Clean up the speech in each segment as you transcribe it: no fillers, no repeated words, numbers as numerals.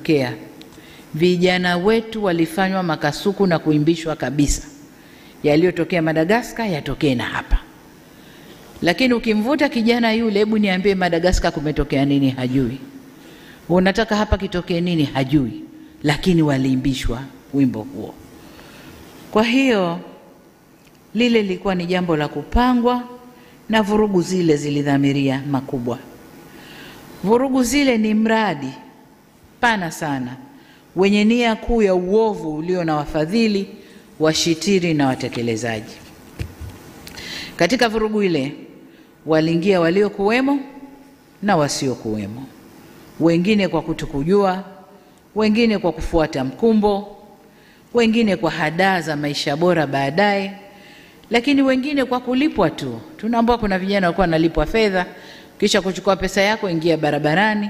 kilichotokea, vijana wetu walifanywa makasuku na kuimbishwa kabisa. Yaliyotokea Madagascar yatokee na hapa. Lakini ukimvuta kijana yule, hebu niambie Madagascar kumetokea nini, hajui. Unataka hapa kitokee nini, hajui. Lakini waliimbishwa wimbo huo. Kwa hiyo lile lilikuwa ni jambo la kupangwa, na vurugu zile zilidhamiria makubwa. Vurugu zile ni mradi pana sana wenye nia kuu ya uovu ulio na wafadhili, washitiri na watekelezaji. Katika vurugu ile waliingia waliokuwemo na wasiokuwemo, wengine kwa kutokujua, wengine kwa kufuata mkumbo, wengine kwa hadaa za maisha bora baadaye, lakini wengine kwa kulipwa tu. Tunaambiwa kuna vijana walikuwa wanalipwa fedha, kisha kuchukua pesa yako ingia barabarani.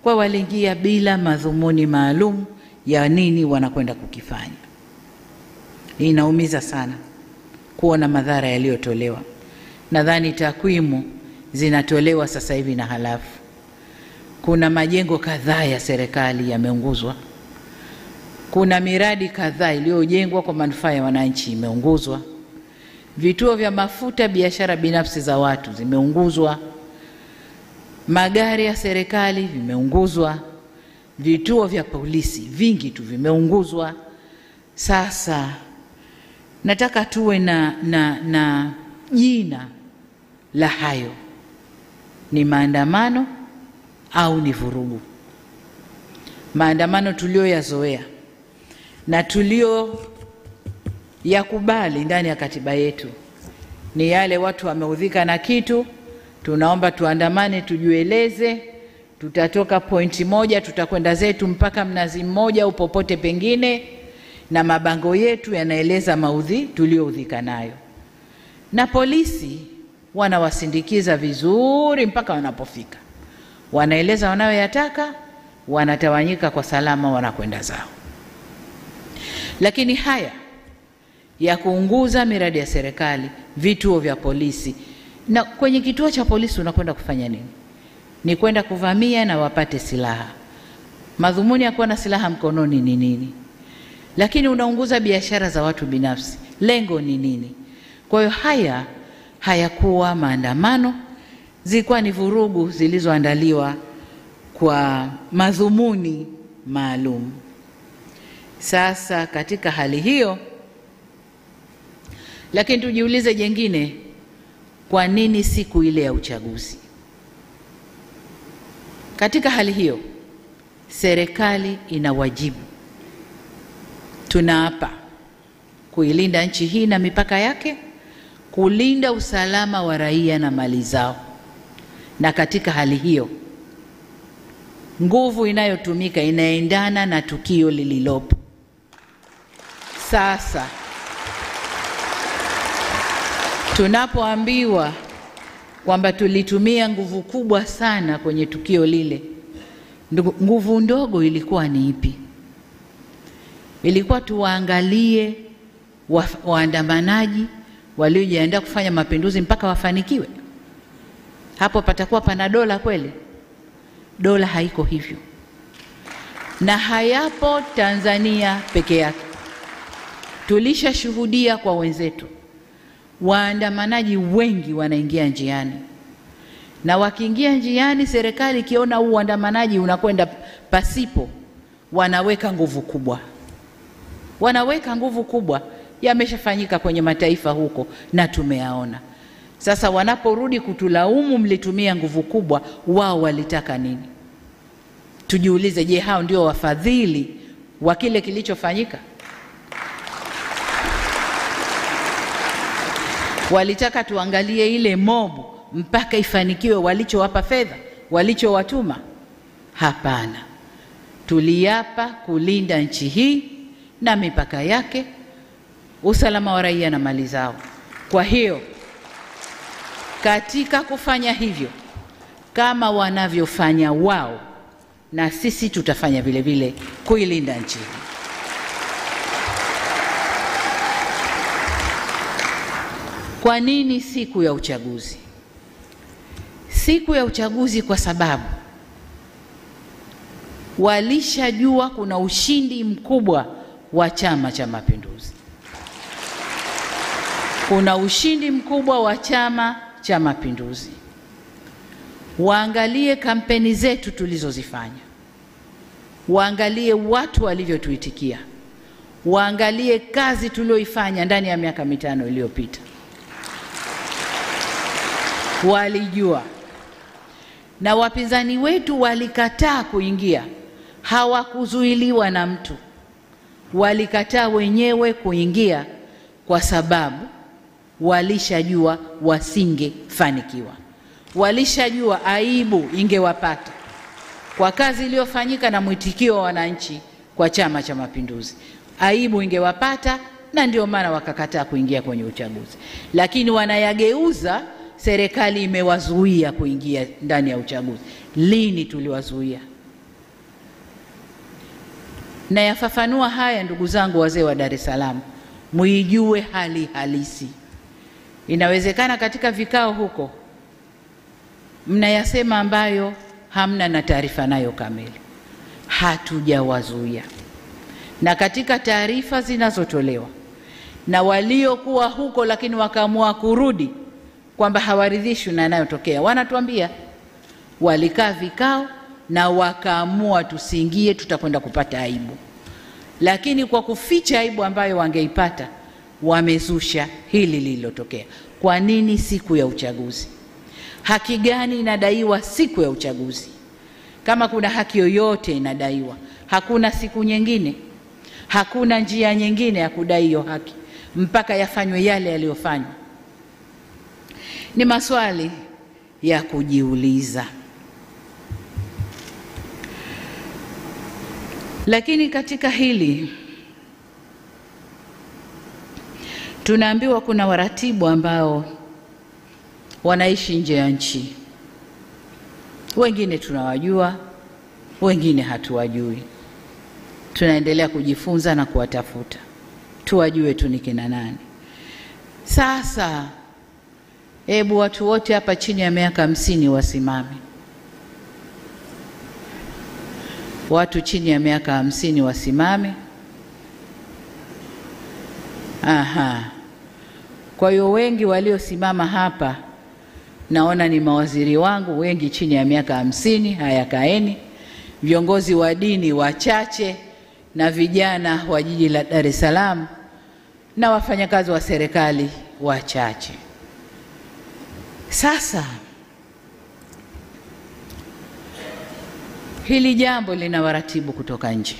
Kwa waliingia bila madhumuni maalum ya nini wanakwenda kukifanya. Inaumiza sana kuona madhara yaliyotolewa. Nadhani takwimu zinatolewa sasa hivi na halafu. Kuna majengo kadhaa ya serikali yameunguzwa. Kuna miradi kadhaa iliyojengwa kwa manufaa ya wananchi imeunguzwa. Vituo vya mafuta, biashara binafsi za watu zimeunguzwa. Magari ya serikali vimeunguzwa. Vituo vya polisi vingi tu vimeunguzwa. Sasa nataka tuwe na jina la hayo. Ni maandamano au ni vurugu? Maandamano tulioyazoea na tulio yakubali ndani ya katiba yetu ni yale watu wameudhika na kitu, tunaomba tuandamane, tujueleze, tutatoka pointi moja, tutakwenda zetu mpaka Mnazi Mmoja au popote pengine, na mabango yetu yanaeleza maudhi tulioudhika nayo. Na polisi wanawasindikiza vizuri mpaka wanapofika. Wanaeleza wanayoyataka, wanatawanyika kwa salama, wanakwenda zao. Lakini haya ya kuunguza miradi ya serikali, vituo vya polisi, na kwenye kituo cha polisi unakwenda kufanya nini? Ni kwenda kuvamia na wapate silaha. Madhumuni ya kuwa na silaha mkononi ni nini? Lakini unaunguza biashara za watu binafsi, lengo ni nini? Kwa hiyo haya hayakuwa maandamano, zilikuwa ni vurugu zilizoandaliwa kwa madhumuni maalum. Sasa katika hali hiyo, lakini tujiulize jengine, kwa nini siku ile ya uchaguzi? Katika hali hiyo, serikali ina wajibu. Tunaapa kuilinda nchi hii na mipaka yake, kulinda usalama wa raia na mali zao. Na katika hali hiyo, nguvu inayotumika inaendana na tukio lililopo. Sasa tunapoambiwa kwamba tulitumia nguvu kubwa sana kwenye tukio lile, nguvu ndogo ilikuwa ni ipi? Ilikuwa tuwaangalie waandamanaji waliojiandaa kufanya mapinduzi mpaka wafanikiwe? Hapo patakuwa pana dola kweli? Dola haiko hivyo, na hayapo Tanzania peke yake. Tulishashuhudia kwa wenzetu, waandamanaji wengi wanaingia njiani, na wakiingia njiani, serikali ikiona huu uandamanaji unakwenda pasipo, wanaweka nguvu kubwa. Wanaweka nguvu kubwa. Yameshafanyika kwenye mataifa huko na tumeyaona. Sasa wanaporudi kutulaumu mlitumia nguvu kubwa, wao walitaka nini? Tujiulize, je, hao ndio wafadhili wa kile kilichofanyika? Walitaka tuangalie ile mobu mpaka ifanikiwe walichowapa fedha, walichowatuma? Hapana. Tuliapa kulinda nchi hii na mipaka yake, usalama wa raia na mali zao. Kwa hiyo katika kufanya hivyo, kama wanavyofanya wao, na sisi tutafanya vile vile kuilinda nchi hii. Kwa nini siku ya uchaguzi? Siku ya uchaguzi kwa sababu walishajua kuna ushindi mkubwa wa Chama cha Mapinduzi. Kuna ushindi mkubwa wa Chama cha Mapinduzi. Waangalie kampeni zetu tulizozifanya, waangalie watu walivyotuitikia, waangalie kazi tulioifanya ndani ya miaka 5 iliyopita. Walijua, na wapinzani wetu walikataa kuingia, hawakuzuiliwa na mtu, walikataa wenyewe kuingia kwa sababu walishajua wasingefanikiwa. Walishajua aibu ingewapata kwa kazi iliyofanyika na mwitikio wa wananchi kwa Chama cha Mapinduzi. Aibu ingewapata, na ndio maana wakakataa kuingia kwenye uchaguzi. Lakini wanayageuza, serikali imewazuia kuingia ndani ya uchaguzi. Lini tuliwazuia? Na yafafanua haya, ndugu zangu wazee wa Dar es Salaam, muijue hali halisi. Inawezekana katika vikao huko mnayasema ambayo hamna na taarifa nayo kamili. Hatujawazuia. Na katika taarifa zinazotolewa na waliokuwa huko lakini wakaamua kurudi kwamba hawaridhishwi na yanayotokea, wanatuambia walikaa vikao na wakaamua tusiingie, tutakwenda kupata aibu. Lakini kwa kuficha aibu ambayo wangeipata, wamezusha hili lililotokea. Kwa nini siku ya uchaguzi? Haki gani inadaiwa siku ya uchaguzi? Kama kuna haki yoyote inadaiwa, hakuna siku nyingine, hakuna njia nyingine ya kudai hiyo haki mpaka yafanywe yale yaliyofanywa. Ni maswali ya kujiuliza. Lakini katika hili tunaambiwa kuna waratibu ambao wanaishi nje ya nchi. Wengine tunawajua, wengine hatuwajui. Tunaendelea kujifunza na kuwatafuta, tuwajue tu ni kina nani. Sasa hebu watu wote hapa chini ya miaka 50 wasimame. Watu chini ya miaka 50 wasimame. Aha. Kwa hiyo wengi waliosimama hapa naona ni mawaziri wangu, wengi chini ya miaka 50. Haya, kaeni. Viongozi wa dini wachache na vijana wa jiji la Dar es Salaam na wafanyakazi wa serikali wachache. Sasa hili jambo lina waratibu kutoka nje.